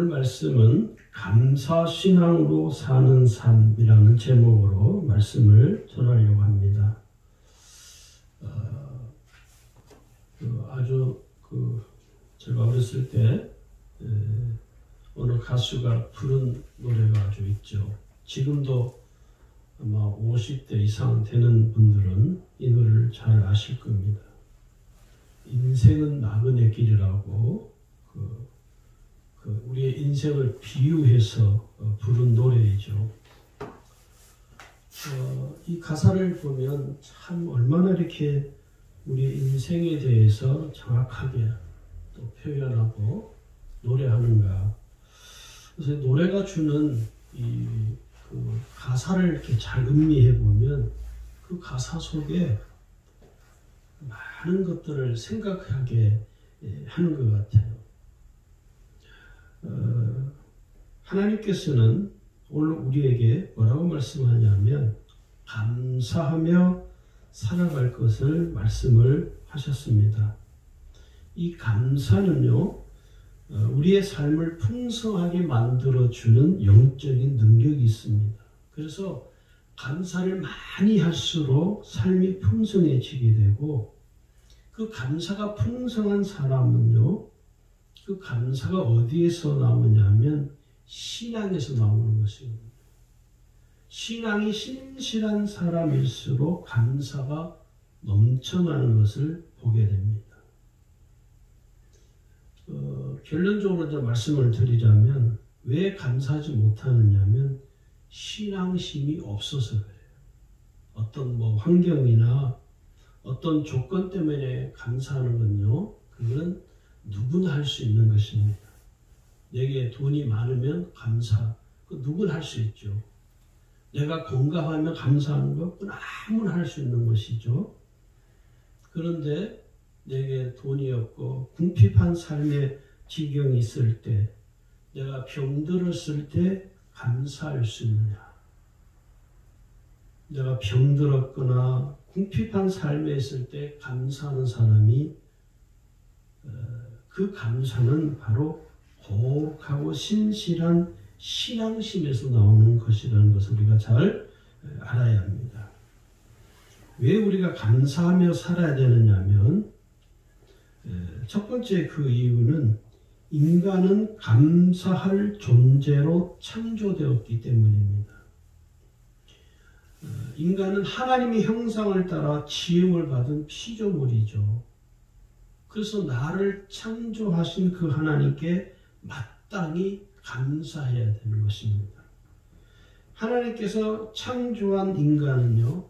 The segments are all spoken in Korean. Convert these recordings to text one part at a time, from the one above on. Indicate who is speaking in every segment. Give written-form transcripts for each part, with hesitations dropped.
Speaker 1: 말씀은 감사신앙으로 사는 삶이라는 제목으로 말씀을 전하려고 합니다. 제가 어렸을 때 어느 가수가 부른 노래가 아주 있죠. 지금도 아마 50대 이상 되는 분들은 이 노래를 잘 아실 겁니다. 인생은 나그네 길이라고 우리의 인생을 비유해서 부른 노래이죠. 이 가사를 보면 참 얼마나 이렇게 우리의 인생에 대해서 정확하게 또 표현하고 노래하는가. 그래서 노래가 주는 그 가사를 이렇게 잘 음미해 보면 그 가사 속에 많은 것들을 생각하게 하는 것 같아요. 하나님께서는 오늘 우리에게 뭐라고 말씀하냐면 감사하며 살아갈 것을 말씀을 하셨습니다. 이 감사는요, 우리의 삶을 풍성하게 만들어주는 영적인 능력이 있습니다. 그래서 감사를 많이 할수록 삶이 풍성해지게 되고, 그 감사가 풍성한 사람은요, 그 감사가 어디에서 나오냐면 신앙에서 나오는 것입니다. 신앙이 신실한 사람일수록 감사가 넘쳐나는 것을 보게 됩니다. 결론적으로 이제 말씀을 드리자면 왜 감사하지 못하느냐면 신앙심이 없어서 그래요. 어떤 환경이나 어떤 조건 때문에 감사하는 건요, 그건 누구나 할 수 있는 것입니다. 내게 돈이 많으면 감사, 누구나 할 수 있죠. 내가 건강하면 감사하는 것, 그건 아무나 할 수 있는 것이죠. 그런데 내게 돈이 없고 궁핍한 삶의 지경이 있을 때, 내가 병들었을 때 감사할 수 있느냐? 내가 병들었거나 궁핍한 삶에 있을 때 감사하는 사람이 그 감사는 바로 거룩하고 신실한 신앙심에서 나오는 것이라는 것을 우리가 잘 알아야 합니다. 왜 우리가 감사하며 살아야 되느냐면 첫 번째 그 이유는 인간은 감사할 존재로 창조되었기 때문입니다. 인간은 하나님의 형상을 따라 지음을 받은 피조물이죠. 그래서 나를 창조하신 그 하나님께 마땅히 감사해야 되는 것입니다. 하나님께서 창조한 인간은요,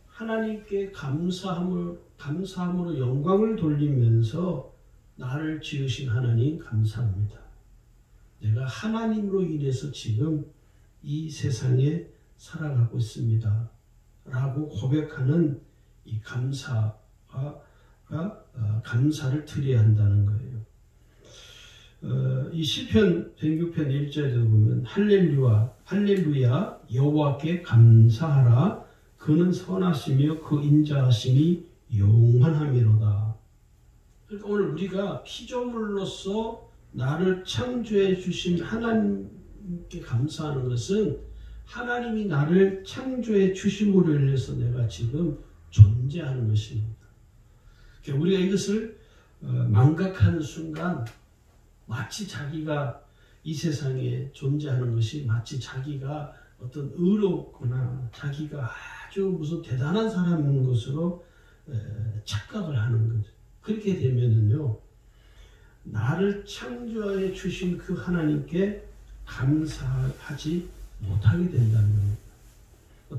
Speaker 1: 하나님께 감사함으로 영광을 돌리면서 나를 지으신 하나님 감사합니다. 내가 하나님으로 인해서 지금 이 세상에 살아가고 있습니다. 라고 고백하는 이 감사를 드려야 한다는 거예요. 이 시편 106편 1절에도 보면 할렐루야 여호와께 감사하라. 그는 선하시며 그 인자하심이 영원함이로다. 그러니까 오늘 우리가 피조물로서 나를 창조해 주신 하나님께 감사하는 것은 하나님이 나를 창조해 주심으로 인해서 내가 지금 존재하는 것입니다. 우리가 이것을 망각하는 순간 마치 자기가 이 세상에 존재하는 것이 마치 자기가 어떤 의롭거나 자기가 아주 무슨 대단한 사람인 것으로 착각을 하는 거죠. 그렇게 되면은요, 나를 창조해 주신 그 하나님께 감사하지 못하게 된다는 겁니다.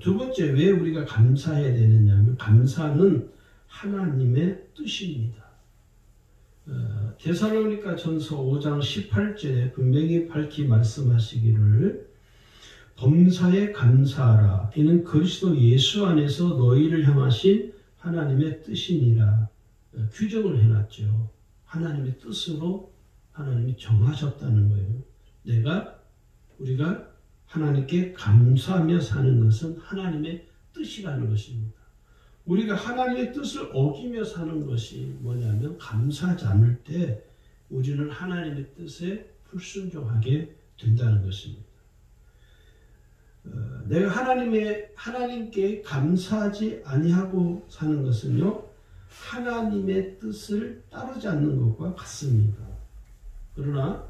Speaker 1: 두 번째, 왜 우리가 감사해야 되느냐면 감사는 하나님의 뜻입니다. 데살로니가 전서 5장 18절에 분명히 밝히 말씀하시기를 범사에 감사하라. 이는 그리스도 예수 안에서 너희를 향하신 하나님의 뜻이니라. 규정을 해놨죠. 하나님의 뜻으로 하나님이 정하셨다는 거예요. 우리가 하나님께 감사하며 사는 것은 하나님의 뜻이라는 것입니다. 우리가 하나님의 뜻을 어기며 사는 것이 뭐냐면 감사하지 않을 때 우리는 하나님의 뜻에 불순종하게 된다는 것입니다. 내가 하나님께 감사하지 아니하고 사는 것은요, 하나님의 뜻을 따르지 않는 것과 같습니다. 그러나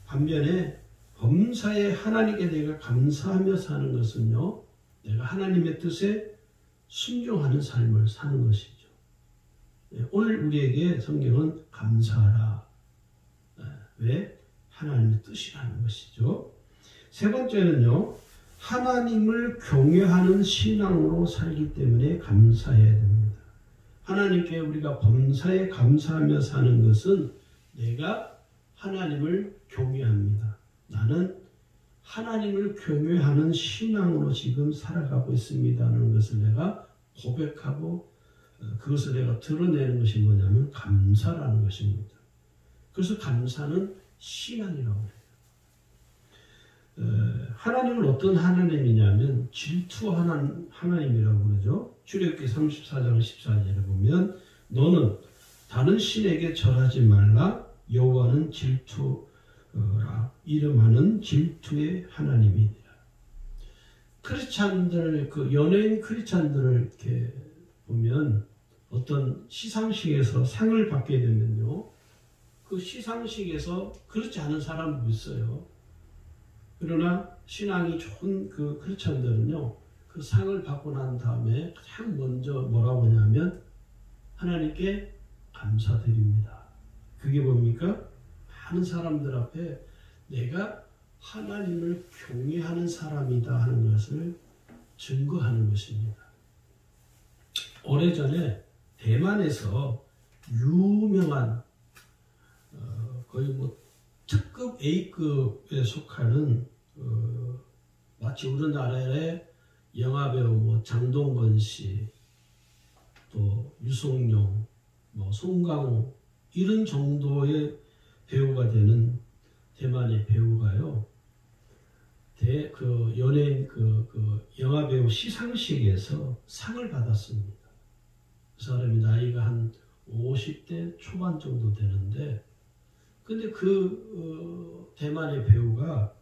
Speaker 1: 반면에 범사에 하나님께 내가 감사하며 사는 것은요, 내가 하나님의 뜻에 순종하는 삶을 사는 것이죠. 오늘 우리에게 성경은 감사하라. 왜? 하나님의 뜻이라는 것이죠. 세 번째는요, 하나님을 경외하는 신앙으로 살기 때문에 감사해야 됩니다. 하나님께 우리가 범사에 감사하며 사는 것은 내가 하나님을 경외합니다. 나는 하나님을 경외하는 신앙으로 지금 살아가고 있습니다라는 것을 내가 고백하고 그것을 내가 드러내는 것이 뭐냐면 감사라는 것입니다. 그래서 감사는 신앙이라고 해요. 하나님은 어떤 하나님이냐면 질투하는 하나님이라고 그러죠. 출애굽기 34장 14절에 보면 너는 다른 신에게 절하지 말라. 여호와는 질투라. 이름하는 질투의 하나님이니라. 크리스찬들, 연예인 크리스찬들을 이렇게 보면 어떤 시상식에서 상을 받게 되면요, 그 시상식에서 그렇지 않은 사람도 있어요. 그러나 신앙이 좋은 그 크리스찬들은요, 그 상을 받고 난 다음에 가장 먼저 뭐라고 하냐면 하나님께 감사드립니다. 그게 뭡니까? 많은 사람들 앞에 내가 하나님을 경외하는 사람이다 하는 것을 증거하는 것입니다. 오래전에 대만에서 유명한 거의 뭐 특급 A급에 속하는 마치 우리나라의 영화배우 장동건 씨, 또 유승용, 송강호 이런 정도의 배우가 되는 대만의 배우가요, 연예인 영화배우 시상식에서 상을 받았습니다. 그 사람이 나이가 한 50대 초반 정도 되는데, 근데 대만의 배우가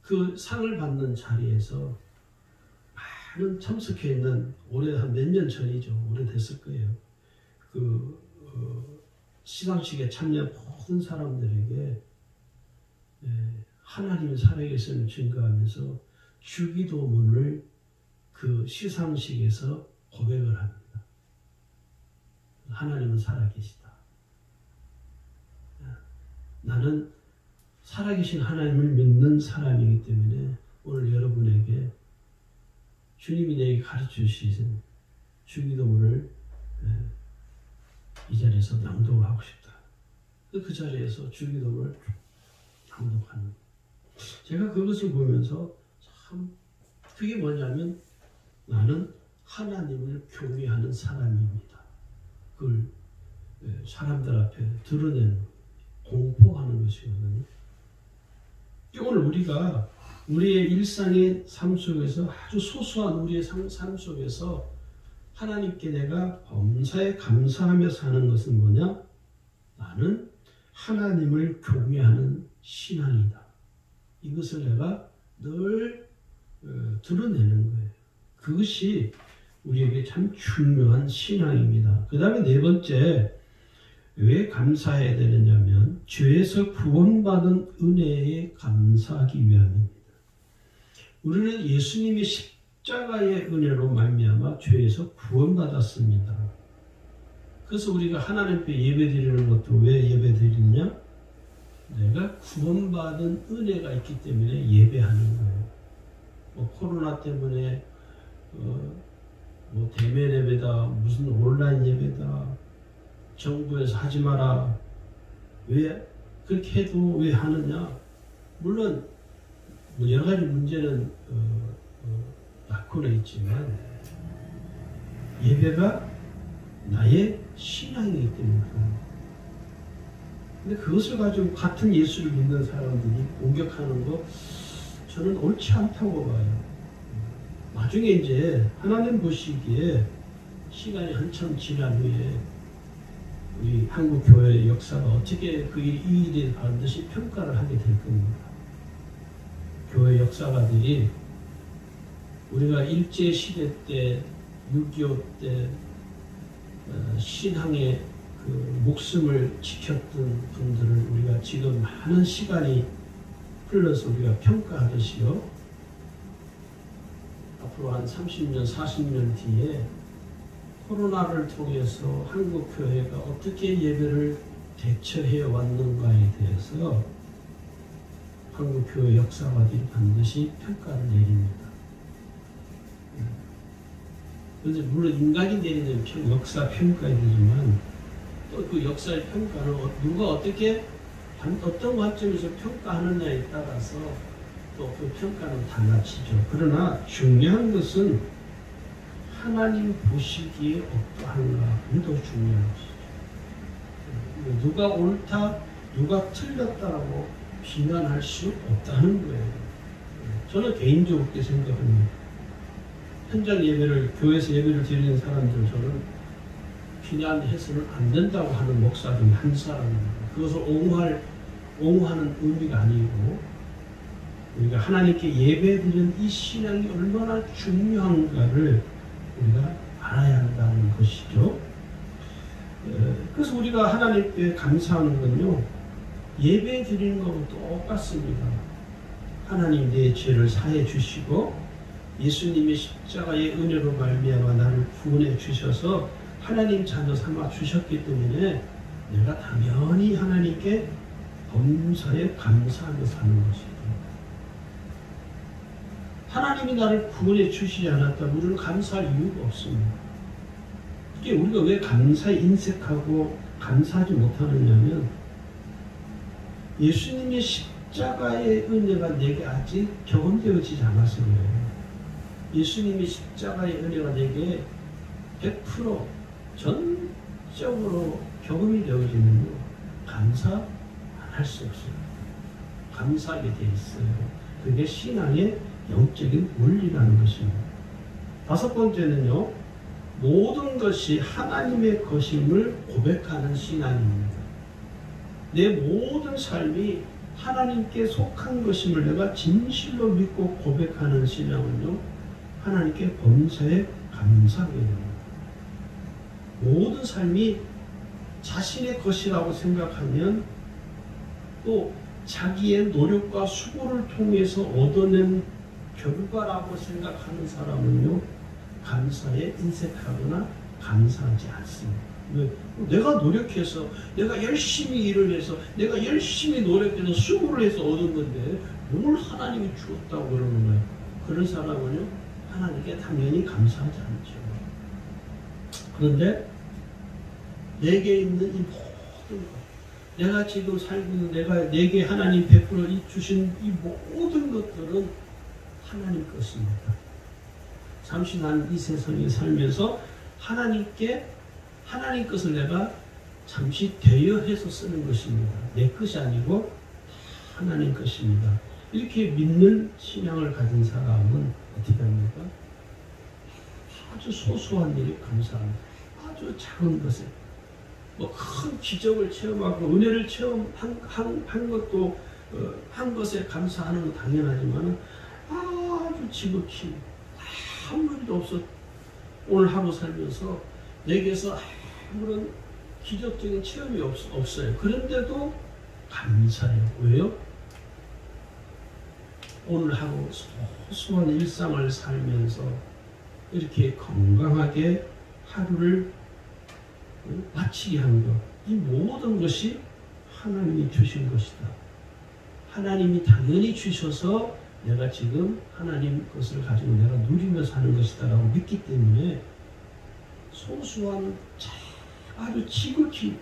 Speaker 1: 그 상을 받는 자리에서 많은 참석해 있는, 올해 한 몇 년 전이죠. 오래됐을 거예요. 시상식에 참여한 모든 사람들에게 하나님이 살아계심을 증거하면서 주기도문을 그 시상식에서 고백을 합니다. 하나님은 살아계시다. 나는 살아계신 하나님을 믿는 사람이기 때문에 오늘 여러분에게 주님이 내게 가르쳐 주신 주기도문을 이 자리에서 낭독을 하고 싶다. 그 자리에서 주기도문을 낭독하는 거예요. 제가 그것을 보면서 참 그게 뭐냐면 나는 하나님을 경외하는 사람입니다. 그걸 사람들 앞에 드러내는, 공포하는 것이거든요. 오늘 우리가 우리의 일상의 삶 속에서 아주 소소한 우리의 삶 속에서 하나님께 내가 범사에 감사하며 사는 것은 뭐냐? 나는 하나님을 경외하는 신앙이다. 이것을 내가 늘 드러내는 거예요. 그것이 우리에게 참 중요한 신앙입니다. 그 다음에 네 번째, 왜 감사해야 되느냐면 죄에서 구원받은 은혜에 감사하기 위함입니다. 우리는 예수님의 십자가의 은혜로 말미암아 죄에서 구원받았습니다. 그래서 우리가 하나님 앞에 예배드리는 것도 왜 예배드리냐? 내가 구원받은 은혜가 있기 때문에 예배하는 거예요. 코로나 때문에 대면 예배다, 무슨 온라인 예배다, 정부에서 하지 마라. 왜 그렇게 해도 왜 하느냐? 물론 여러 가지 문제는 낳고는 있지만 예배가 나의 신앙이기 때문에 그런. 근데 그것을 가지고 같은 예수를 믿는 사람들이 공격하는 거 저는 옳지 않다고 봐요. 나중에 이제 하나님 보시기에 시간이 한참 지난 후에 우리 한국 교회의 역사가 어떻게 그 이 일에 반드시 평가를 하게 될 겁니다. 교회 역사가들이 우리가 일제 시대 때 6.25 때 신앙의 그 목숨을 지켰던 분들을 우리가 지금 많은 시간이 흘러서 우리가 평가하듯이요. 앞으로 한 30년, 40년 뒤에 코로나를 통해서 한국 교회가 어떻게 예배를 대처해 왔는가에 대해서 한국 교회 역사가들이 반드시 평가를 내립니다. 그런데 물론 인간이 내리는 역사 평가에 되지만 또 그 역사의 평가는 누가 어떻게 어떤 관점에서 평가하느냐에 따라서 또 그 평가는 달라지죠. 그러나 중요한 것은 하나님 보시기에 어떠한가, 그게 더 중요한 것이죠. 누가 옳다, 누가 틀렸다라고 비난할 수 없다는 거예요. 저는 개인적으로 그렇게 생각합니다. 현장 예배를, 교회에서 예배를 드리는 사람들, 저는 비난해서는 안 된다고 하는 목사 중에 한 사람입니다. 그것을 옹호하는 의미가 아니고, 우리가 하나님께 예배드리는 이 신앙이 얼마나 중요한가를 우리가 알아야 한다는 것이죠. 그래서 우리가 하나님께 감사하는 건요, 예배 드리는 것과 똑같습니다. 하나님 내 죄를 사해 주시고 예수님의 십자가의 은혜로 말미암아 나를 구원해 주셔서 하나님 자녀 삼아 주셨기 때문에 내가 당연히 하나님께 범사에 감사하며 사는 것이죠. 하나님이 나를 구원해 주시지 않았다면 우리는 감사할 이유가 없습니다. 이게 우리가 왜 감사에 인색하고 감사하지 못하느냐면 예수님의 십자가의 은혜가 내게 아직 경험되어지지 않아서 그래요. 예수님의 십자가의 은혜가 내게 100% 전적으로 경험이 되어지면요, 감사 안 할 수 없어요. 감사하게 돼 있어요. 그게 신앙의 영적인 원리라는 것입니다. 다섯 번째는요, 모든 것이 하나님의 것임을 고백하는 신앙입니다. 내 모든 삶이 하나님께 속한 것임을 내가 진실로 믿고 고백하는 신앙은요, 하나님께 범사에 감사하게 됩니다. 모든 삶이 자신의 것이라고 생각하면 또 자기의 노력과 수고를 통해서 얻어낸 결과라고 생각하는 사람은요, 감사에 인색하거나 감사하지 않습니다. 왜? 내가 노력해서, 내가 열심히 일을 해서, 내가 열심히 노력해서 수고를 해서 얻은 건데 뭘 하나님이 주었다고 그러는 거예요. 그런 사람은요, 하나님께 당연히 감사하지 않죠. 그런데 내게 있는 이 모든 것, 내가 지금 살고 있는 내게 하나님 베풀어 주신 이 모든 것들은 하나님 것입니다. 잠시 난 이 세상에 살면서 하나님 것을 내가 잠시 대여해서 쓰는 것입니다. 내 것이 아니고 하나님 것입니다. 이렇게 믿는 신앙을 가진 사람은 어떻게 합니까? 아주 소소한 일에 감사합니다. 아주 작은 것에 큰 기적을 체험하고 은혜를 체험한 것도 한 것에 감사하는 건 당연하지만 아주 지극히 아무 일도 없어 오늘 하루 살면서 내게서 아무런 기적적인 체험이 없어요. 그런데도 감사해요. 왜요? 오늘 하루 소소한 일상을 살면서 이렇게 건강하게 하루를 마치게 한 것, 이 모든 것이 하나님이 주신 것이다. 하나님이 당연히 주셔서 내가 지금 하나님 것을 가지고 내가 누리며 사는 것이다 라고 믿기 때문에 소소한 아주 지극히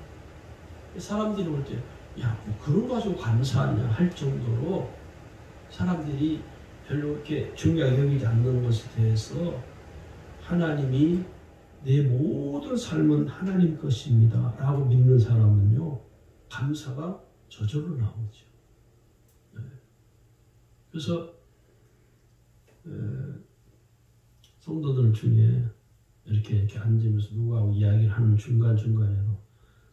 Speaker 1: 사람들이 볼 때 야, 뭐 그런 거 가지고 감사하냐 할 정도로 사람들이 별로 이렇게 중요하게 여기지 않는 것에 대해서 하나님이 내 모든 삶은 하나님 것입니다 라고 믿는 사람은요, 감사가 저절로 나오죠. 네. 그래서 성도들 중에 이렇게 앉으면서 누구하고 이야기를 하는 중간중간에도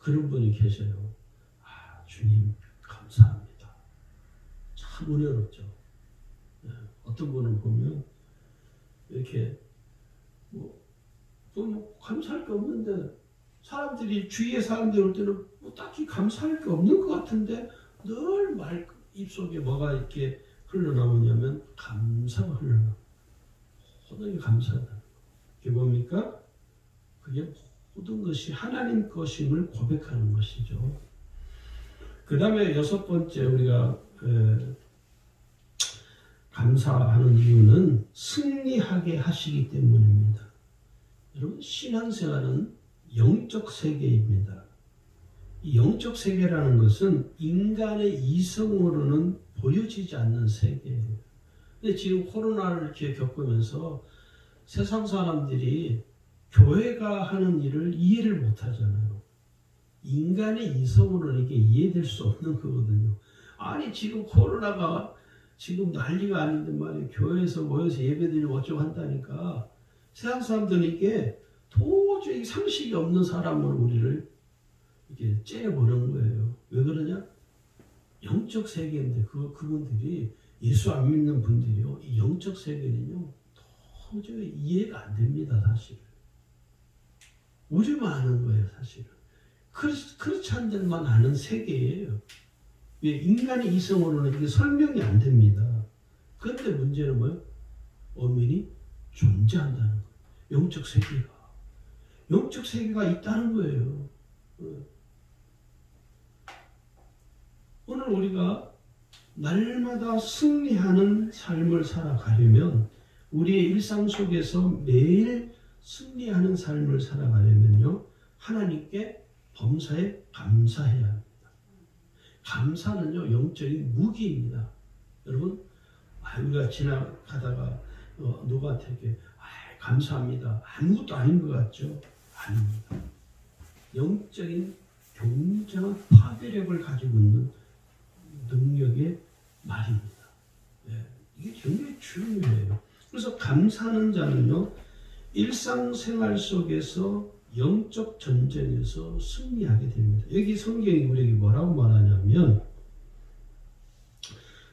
Speaker 1: 그런 분이 계세요. 주님 감사합니다. 참 은혜롭죠. 어떤 분은 보면 이렇게 뭐 감사할 게 없는데 사람들이 주위에 사람들이 올 때는 뭐 딱히 감사할 게 없는 것 같은데 늘 입속에 뭐가 이렇게 흘러나오냐면 감사가 흘러나와요. 모든 게 감사하다. 그게 뭡니까? 그게 모든 것이 하나님 것임을 고백하는 것이죠. 그 다음에 6번째 우리가 감사하는 이유는 승리하게 하시기 때문입니다. 여러분, 신앙생활은 영적 세계입니다. 이 영적 세계라는 것은 인간의 이성으로는 보여지지 않는 세계예요. 근데 지금 코로나를 이렇게 겪으면서 세상 사람들이 교회가 하는 일을 이해를 못 하잖아요. 인간의 이성으로는 이게 이해될 수 없는 거거든요. 아니, 지금 코로나가 지금 난리가 아닌데 말이에요. 교회에서 모여서 예배드리고 어쩌고 한다니까. 세상 사람들은 이게 도저히 상식이 없는 사람으로 우리를 이렇게 째려보는 거예요. 왜 그러냐? 영적 세계인데 그분들이 예수 안 믿는 분들이요. 이 영적 세계는요. 도저히 이해가 안 됩니다. 사실. 우리만 아는 거예요. 사실은. 그렇지 않은 데만 아는 세계예요. 왜? 인간의 이성으로는 이게 설명이 안 됩니다. 그런데 문제는 뭐예요? 엄연히 존재한다는 거예요. 영적 세계가 있다는 거예요. 오늘 우리가 날마다 승리하는 삶을 살아가려면 우리의 일상 속에서 매일 승리하는 삶을 살아가려면요. 하나님께 범사에 감사해야 합니다. 감사는요. 영적인 무기입니다. 여러분, 우리가 지나가다가 누구한테 이렇게 감사합니다. 아무것도 아닌 것 같죠? 아닙니다. 영적인 굉장한 파괴력을 가지고 있는 능력의 말입니다. 이게 굉장히 중요해요. 그래서 감사하는 자는요. 일상생활 속에서 영적 전쟁에서 승리하게 됩니다. 여기 성경이 우리에게 뭐라고 말하냐면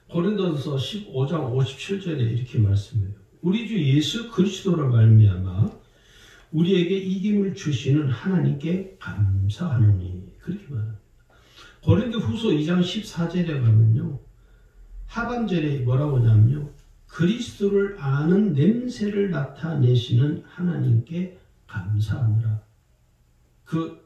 Speaker 1: 고린도서 15장 57절에 이렇게 말씀해요. 우리 주 예수 그리스도로 말미암아 우리에게 이김을 주시는 하나님께 감사하노니 그렇게 말합니다. 고린도 후서 2장 14절에 가면요. 하반절에 뭐라고 하냐면요. 그리스도를 아는 냄새를 나타내시는 하나님께 감사하느라. 그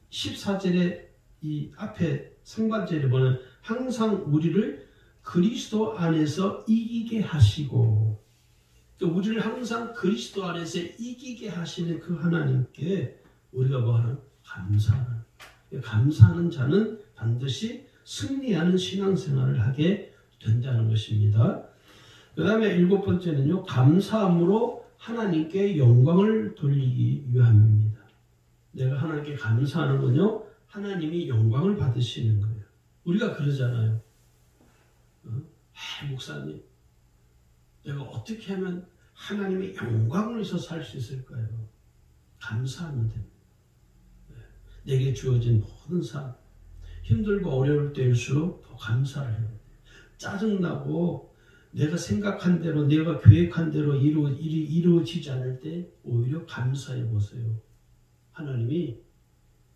Speaker 1: 14절에 이 앞에 상반절에 보면 항상 우리를 그리스도 안에서 이기게 하시고 우리를 항상 그리스도 안에서 이기게 하시는 그 하나님께 우리가 뭐하는? 감사하는. 감사하는 자는 반드시 승리하는 신앙생활을 하게 된다는 것입니다. 그 다음에 7번째는요. 감사함으로 하나님께 영광을 돌리기 위함입니다. 내가 하나님께 감사하는 건요. 하나님이 영광을 받으시는 거예요. 우리가 그러잖아요. 목사님, 내가 어떻게 하면 하나님의 영광을 위해서 살 수 있을까요? 감사하면 됩니다. 내게 주어진 모든 삶, 힘들고 어려울 때일수록 더 감사를 해야 돼요. 짜증나고 내가 생각한 대로, 내가 계획한 대로 이루어지지 않을 때 오히려 감사해 보세요. 하나님이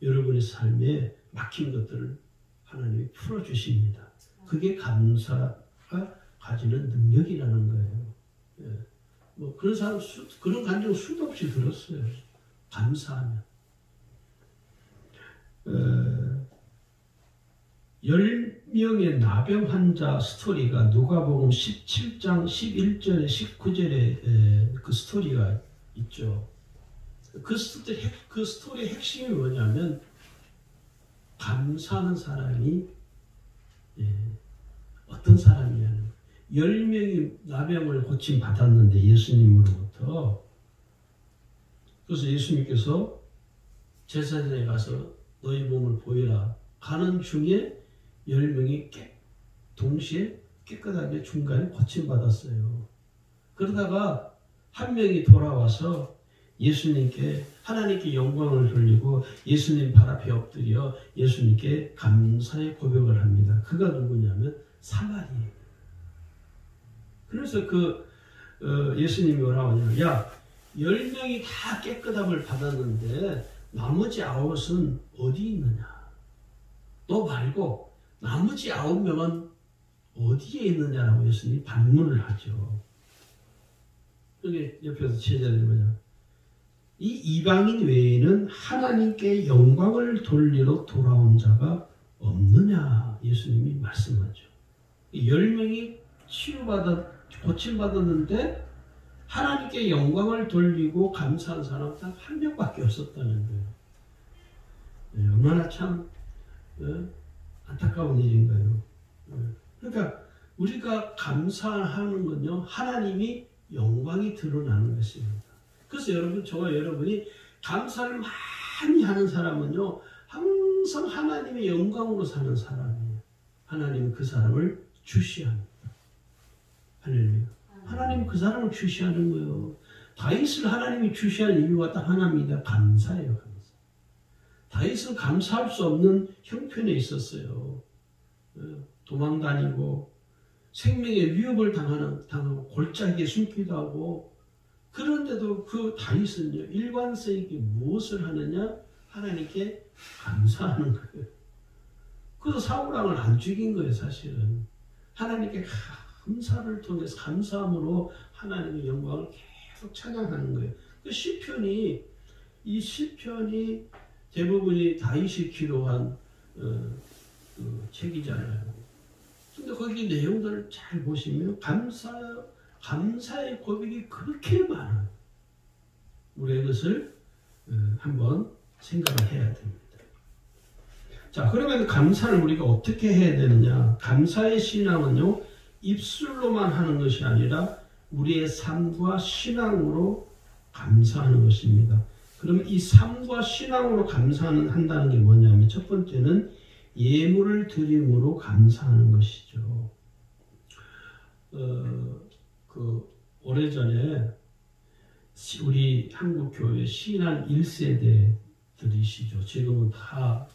Speaker 1: 여러분의 삶에 막힌 것들을 하나님이 풀어주십니다. 그게 감사가 가지는 능력이라는 거예요. 뭐 그런 사람, 그런 감정 수도 없이 들었어요. 감사하면. 10명의 나병 환자 스토리가 누가복음 17장 11절에 19절에 그 스토리가 있죠. 그 스토리의 핵심이 뭐냐면 감사하는 사람이 어떤 사람이냐는 10명이 나병을 고침받았는데 예수님으로부터. 그래서 예수님께서 제사장에 가서 너희 몸을 보이라. 가는 중에 10명이 동시에 깨끗하게 중간에 고침받았어요. 그러다가 한 명이 돌아와서 예수님께 하나님께 영광을 돌리고 예수님 발 앞에 엎드려 예수님께 감사의 고백을 합니다. 그가 누구냐면 사마리아예요. 그래서 예수님이 뭐라고 하냐면 야 10명이 다 깨끗함을 받았는데 나머지 9은 어디 있느냐? 너 말고 나머지 9명은 어디에 있느냐라고 예수님이 반문을 하죠. 그게 옆에서 제자들이 뭐냐? 이 이방인 외에는 하나님께 영광을 돌리러 돌아온 자가 없느냐? 예수님이 말씀하죠. 10명이 고침받았는데 하나님께 영광을 돌리고 감사한 사람 딱 한 명밖에 없었다는 거예요. 네, 얼마나 참 안타까운 일인가요? 그러니까 우리가 감사하는 건요, 하나님이 영광이 드러나는 것입니다. 그래서 여러분, 저와 여러분이 감사를 많이 하는 사람은요, 항상 하나님의 영광으로 사는 사람이에요. 하나님은 그 사람을 주시합니다. 할렐루야. 하나님은 그 사람을 주시하는 거예요. 다윗을 하나님이 주시한 이유가 딱 하나입니다. 감사예요. 감사. 다윗은 감사할 수 없는 형편에 있었어요. 도망다니고 생명의 위협을 당하고 골짜기에 숨기도 하고, 그런데도 그 다윗은요, 일관성있게 무엇을 하느냐? 하나님께 감사하는 거예요. 그래서 사울왕을 안 죽인 거예요. 사실은 하나님께 감사를 통해서, 감사함으로 하나님의 영광을 계속 찬양하는 거예요. 그 시편이, 이 시편이 대부분이 다윗이 기록한 책이잖아요. 근데 거기 내용들을 잘 보시면 감사의 고백이 그렇게 많아요. 우리가 이것을 한번 생각을 해야 됩니다. 자, 그러면 감사를 우리가 어떻게 해야 되느냐? 감사의 신앙은요, 입술로만 하는 것이 아니라 우리의 삶과 신앙으로 감사하는 것입니다. 그러면 이 삶과 신앙으로 한다는 게 뭐냐면, 첫 번째는 예물을 드림으로 감사하는 것이죠. 오래전에 우리 한국교회 신앙 1세대들이시죠. 지금은 다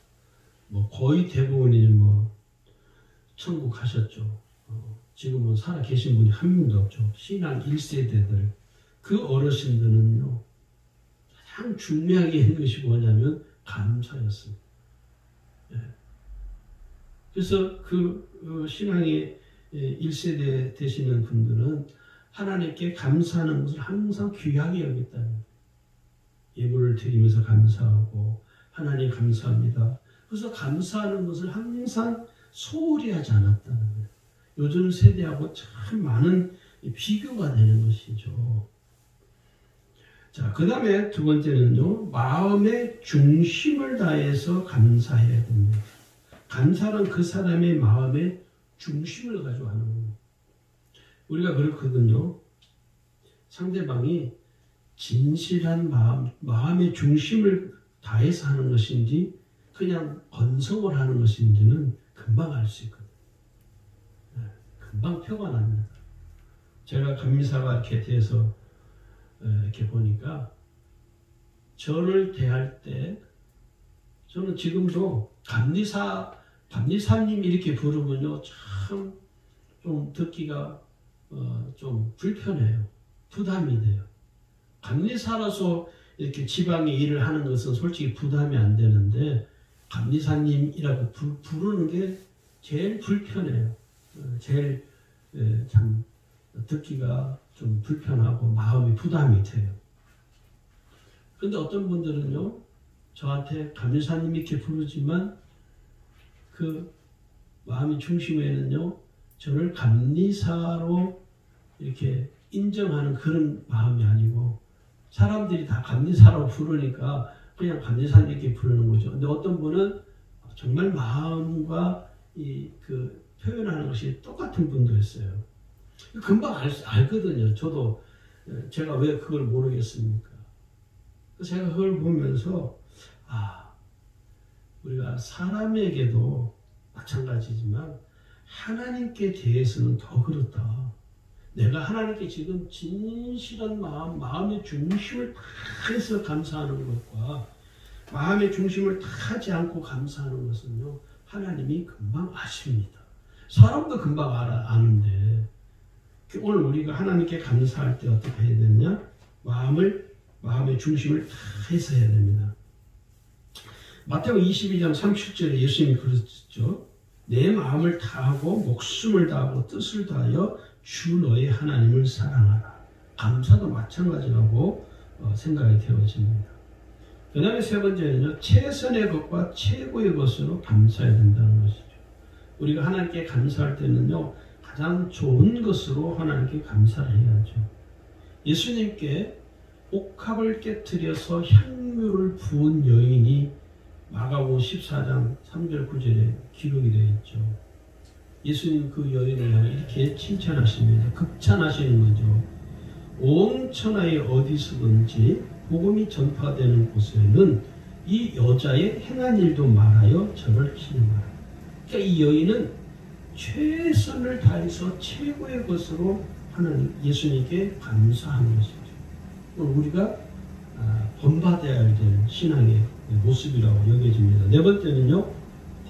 Speaker 1: 거의 대부분이 천국 가셨죠. 지금은 살아 계신 분이 한 명도 없죠. 신앙 1세대들. 그 어르신들은요, 가장 중요하게 한 것이 뭐냐면 감사였습니다. 예. 그래서 신앙의 1세대 되시는 분들은 하나님께 감사하는 것을 항상 귀하게 여겼다는 거예요. 예물을 드리면서 감사하고, 하나님 감사합니다. 그래서 감사하는 것을 항상 소홀히 하지 않았다는 거예요. 요즘 세대하고 참 많은 비교가 되는 것이죠. 자, 그 다음에 두 번째는요, 마음의 중심을 다해서 감사해야 됩니다. 감사는 그 사람의 마음의 중심을 가지고 하는 겁니다. 우리가 그렇거든요. 상대방이 진실한 마음의 중심을 다해서 하는 것인지 그냥 건성을 하는 것인지는 금방 알 수 있거든요. 금방 표가 납니다. 제가 감리사가 이렇게 돼서 이렇게 보니까, 저를 대할 때 저는 지금도 감리사님 이렇게 부르면요, 참 좀 듣기가 좀 불편해요. 부담이 돼요. 감리사라서 이렇게 지방의 일을 하는 것은 솔직히 부담이 안 되는데, 감리사님이라고 부르는 게 제일 불편해요. 제일 참 듣기가 좀 불편하고 마음이 부담이 돼요. 그런데 어떤 분들은요, 저한테 감리사님 이렇게 부르지만 그 마음의 중심에는요, 저를 감리사로 이렇게 인정하는 그런 마음이 아니고, 사람들이 다 감리사라고 부르니까 그냥 감리사님 이렇게 부르는 거죠. 근데 어떤 분은 정말 마음과 표현하는 것이 똑같은 분도 있어요. 금방 알거든요. 저도 제가 왜 그걸 모르겠습니까? 제가 그걸 보면서 우리가 사람에게도 마찬가지지만 하나님께 대해서는 더 그렇다. 내가 하나님께 지금 진실한 마음의 중심을 다해서 감사하는 것과 마음의 중심을 다하지 않고 감사하는 것은요, 하나님이 금방 아십니다. 사람도 금방 아는데, 오늘 우리가 하나님께 감사할 때 어떻게 해야 되느냐? 마음의 중심을 다해서 해야 됩니다. 마태복음 22장 37절에 예수님이 그러셨죠. 내 마음을 다하고 목숨을 다하고 뜻을 다하여 주 너의 하나님을 사랑하라. 감사도 마찬가지라고 생각이 되어집니다. 그 다음에 세 번째는요, 최선의 것과 최고의 것으로 감사해야 된다는 것이죠. 우리가 하나님께 감사할 때는요, 가장 좋은 것으로 하나님께 감사를 해야죠. 예수님께 옥합을 깨트려서 향유를 부은 여인이 마가복음 14장 3절 9절에 기록이 되어 있죠. 예수님 그 여인을 이렇게 칭찬하십니다. 극찬하시는 거죠. 온 천하에 어디서든지 복음이 전파되는 곳에는 이 여자의 행한 일도 말하여 저를 기념하라. 그러니까 이 여인은 최선을 다해서 최고의 것으로 하나님 예수님께 감사하는 것이죠. 우리가 본받아야 될 신앙의 모습이라고 여겨집니다. 네 번째는요,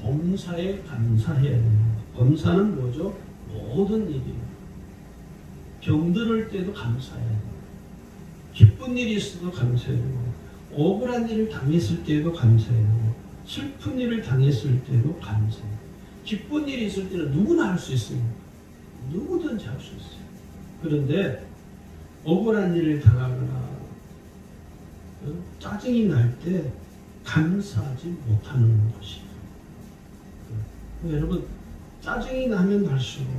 Speaker 1: 범사에 감사해야 됩니다. 범사는 뭐죠? 모든 일이에요. 병들을 때도 감사해야 돼요. 기쁜 일이 있어도 감사해야 되고, 억울한 일을 당했을 때도 감사해야 되고, 슬픈 일을 당했을 때도 감사해야 돼요. 기쁜 일이 있을 때는 누구나 할 수 있습니다. 누구든지 할 수 있어요. 그런데 억울한 일을 당하거나 짜증이 날 때 감사하지 못하는 것이에요. 여러분, 짜증이 나면 날수록,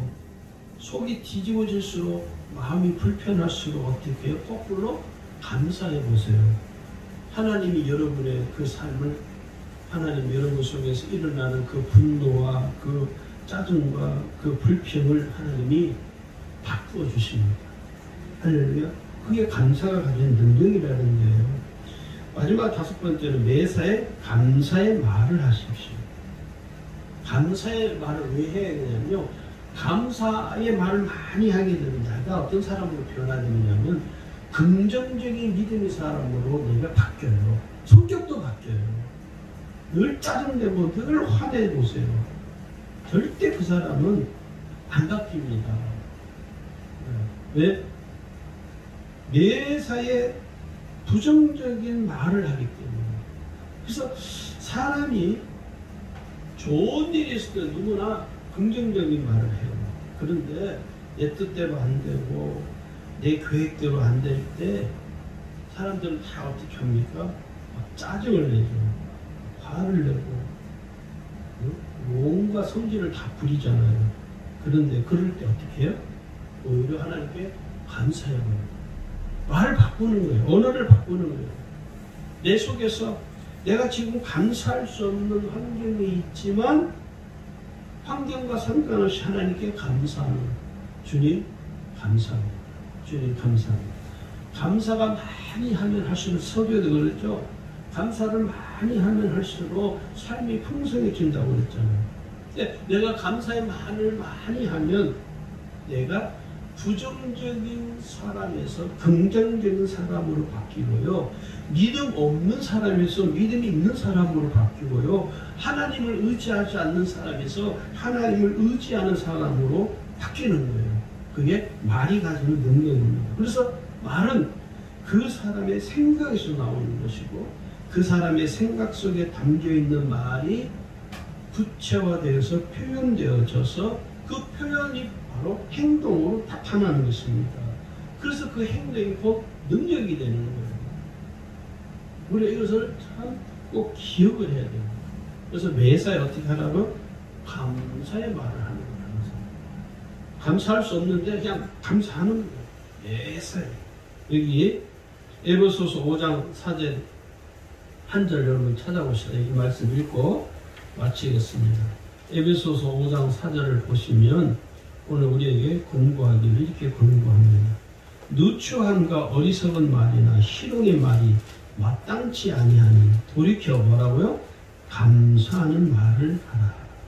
Speaker 1: 속이 뒤집어질수록, 마음이 불편할수록 어떻게 해요? 거꾸로 감사해 보세요. 하나님이 여러분의 그 삶을, 하나님 여러분 속에서 일어나는 그 분노와 그 짜증과 그 불평을 하나님이 바꾸어 주십니다. 할렐루야. 그게 감사가 가진 능력이라는 거예요. 마지막 다섯 번째는 매사에 감사의 말을 하십시오. 감사의 말을 왜 해야 되냐면요, 감사의 말을 많이 하게 되면 내가 어떤 사람으로 변화되느냐면 긍정적인 믿음의 사람으로 내가 바뀌어요. 성격도 바뀌어요. 늘 짜증내고 늘 화내보세요. 절대 그 사람은 안 바뀝니다. 왜? 매사에 부정적인 말을 하기 때문에. 그래서 사람이 좋은 일이 있을 때 누구나 긍정적인 말을 해요. 그런데 내 뜻대로 안 되고 내 계획대로 안 될 때 사람들은 다 어떻게 합니까? 짜증을 내죠. 화를 내고 온갖 성질을 다 부리잖아요. 그런데 그럴 때 어떻게 해요? 오히려 하나님께 감사해요. 말을 바꾸는 거예요. 언어를 바꾸는 거예요. 내 속에서 내가 지금 감사할 수 없는 환경이 있지만 환경과 상관없이 하나님께 감사하는, 주님 감사합니다. 주님 감사합니다. 감사가 많이 하면 할수록, 서교도 그랬죠. 감사를 많이 하면 할수록 삶이 풍성해진다고 그랬잖아요. 근데 내가 감사의 말을 많이 하면 내가 부정적인 사람에서 긍정적인 사람으로 바뀌고요, 믿음 없는 사람에서 믿음 있는 사람으로 바뀌고요, 하나님을 의지하지 않는 사람에서 하나님을 의지하는 사람으로 바뀌는 거예요. 그게 말이 가지는 능력입니다. 그래서 말은 그 사람의 생각에서 나오는 것이고, 그 사람의 생각 속에 담겨있는 말이 구체화되어서 표현되어져서 그 표현이 바로 행동으로 나타나는 것입니다. 그래서 그 행동이 곧 능력이 되는 거예요. 우리가 이것을 참 꼭 기억을 해야 돼요. 그래서 매사에 어떻게 하라고? 감사의 말을 하는 거예요. 감사할 수 없는데 그냥 감사하는 거예요. 매사에. 여기 에베소서 5장 4절 한 절 여러분 찾아보시다. 이 말씀 읽고 마치겠습니다. 에베소서 5장 4절을 보시면 오늘 우리에게 공부하기를 이렇게 공부합니다. 누추함과 어리석은 말이나 희롱의 말이 마땅치 아니하니 돌이켜 뭐라고요? 감사하는 말을 하라.